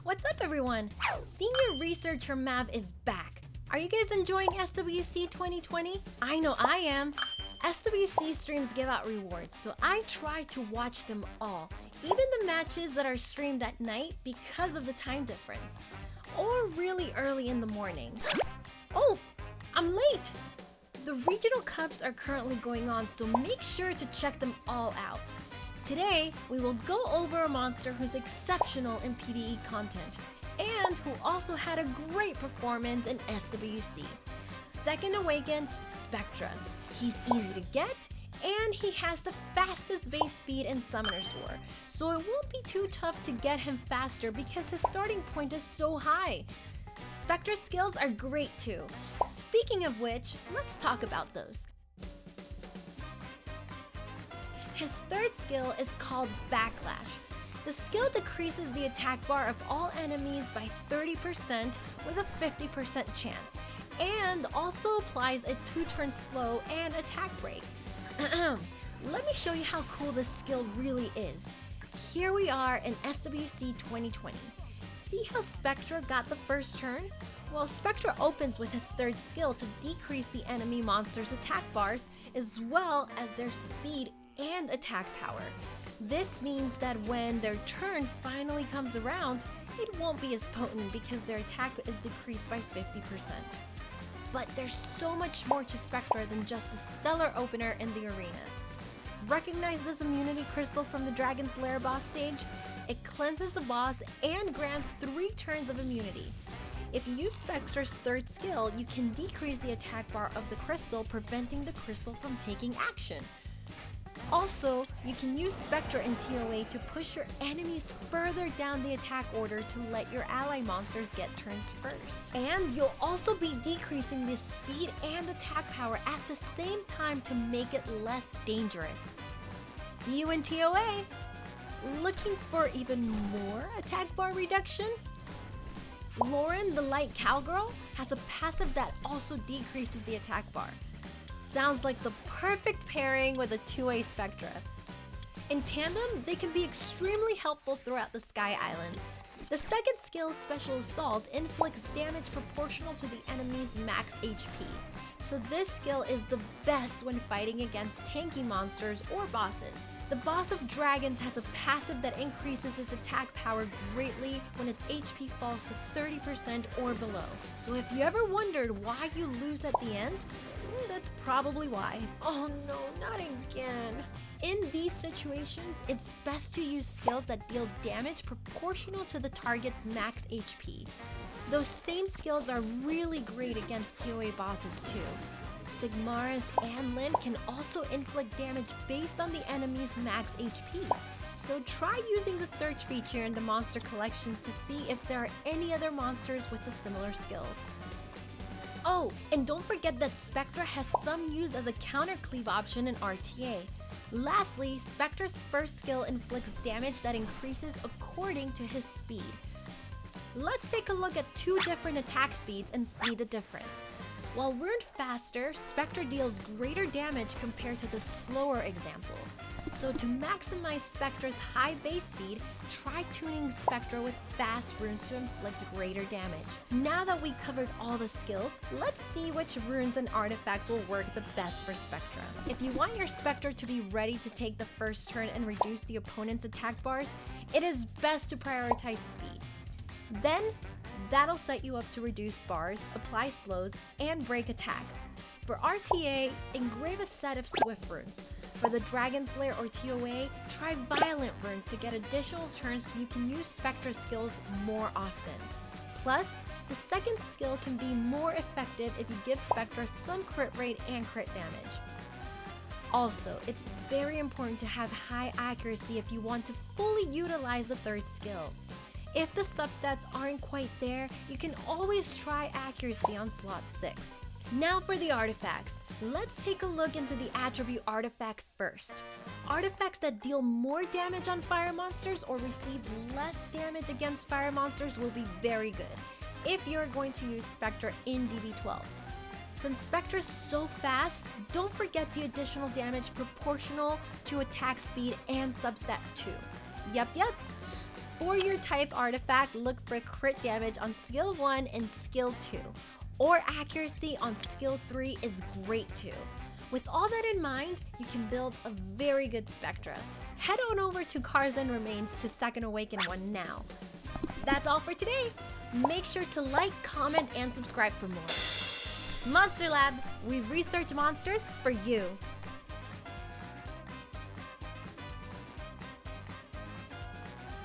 What's up, everyone? Senior Researcher Mav is back. Are you guys enjoying SWC 2020? I know I am. SWC streams give out rewards, so I try to watch them all, even the matches that are streamed at night because of the time difference, or really early in the morning. Oh, I'm late! The regional cups are currently going on, so make sure to check them all out. Today, we will go over a monster who's exceptional in PvE content, and who also had a great performance in SWC. Second Awakened Spectra. He's easy to get, and he has the fastest base speed in Summoner's War, so it won't be too tough to get him faster because his starting point is so high. Spectra's skills are great too. Speaking of which, let's talk about those. His third skill is called Backlash. The skill decreases the attack bar of all enemies by 30% with a 50% chance, and also applies a 2-turn slow and attack break. Let me show you how cool this skill really is. Here we are in SWC 2020. See how Spectra got the first turn? Well, Spectra opens with his third skill to decrease the enemy monster's attack bars as well as their speed and attack power. This means that when their turn finally comes around, it won't be as potent because their attack is decreased by 50%. But there's so much more to Spectra than just a stellar opener in the arena. Recognize this immunity crystal from the Dragon's Lair boss stage? It cleanses the boss and grants 3 turns of immunity. If you use Spectra's third skill, you can decrease the attack bar of the crystal, preventing the crystal from taking action. Also, you can use Spectra in TOA to push your enemies further down the attack order to let your ally monsters get turns first. And you'll also be decreasing the speed and attack power at the same time to make it less dangerous. See you in TOA! Looking for even more attack bar reduction? Lauren, the light cowgirl, has a passive that also decreases the attack bar. Sounds like the perfect pairing with a 2A Spectra. In tandem, they can be extremely helpful throughout the Sky Islands. The second skill, Special Assault, inflicts damage proportional to the enemy's max HP. So this skill is the best when fighting against tanky monsters or bosses. The Boss of Dragons has a passive that increases its attack power greatly when its HP falls to 30% or below. So if you ever wondered why you lose at the end, that's probably why. Oh no, not again. In these situations, it's best to use skills that deal damage proportional to the target's max HP. Those same skills are really great against TOA bosses too. Sigmaris and Lyn can also inflict damage based on the enemy's max HP. So try using the search feature in the monster collection to see if there are any other monsters with the similar skills. Oh, and don't forget that Spectra has some use as a counter cleave option in RTA. Lastly, Spectra's first skill inflicts damage that increases according to his speed. Let's take a look at 2 different attack speeds and see the difference. While runed faster, Spectra deals greater damage compared to the slower example. So to maximize Spectra's high base speed, try tuning Spectra with fast runes to inflict greater damage. Now that we covered all the skills, let's see which runes and artifacts will work the best for Spectra. If you want your Spectra to be ready to take the first turn and reduce the opponent's attack bars, it is best to prioritize speed. Then, that'll set you up to reduce bars, apply slows, and break attack. For RTA, engrave a set of Swift runes. For the Dragon's Lair or TOA, try Violent runes to get additional turns so you can use Spectra skills more often. Plus, the second skill can be more effective if you give Spectra some crit rate and crit damage. Also, it's very important to have high accuracy if you want to fully utilize the third skill. If the substats aren't quite there, you can always try accuracy on slot 6. Now for the artifacts. Let's take a look into the attribute artifact first. Artifacts that deal more damage on fire monsters or receive less damage against fire monsters will be very good if you're going to use Spectra in DB12. Since Spectra's so fast, don't forget the additional damage proportional to attack speed and substat 2. Yep. For your type artifact, look for crit damage on skill 1 and skill 2. Or accuracy on skill 3 is great too. With all that in mind, you can build a very good Spectra. Head on over to Cars and Remains to second awaken one now. That's all for today. Make sure to like, comment, and subscribe for more. Monster Lab, we research monsters for you.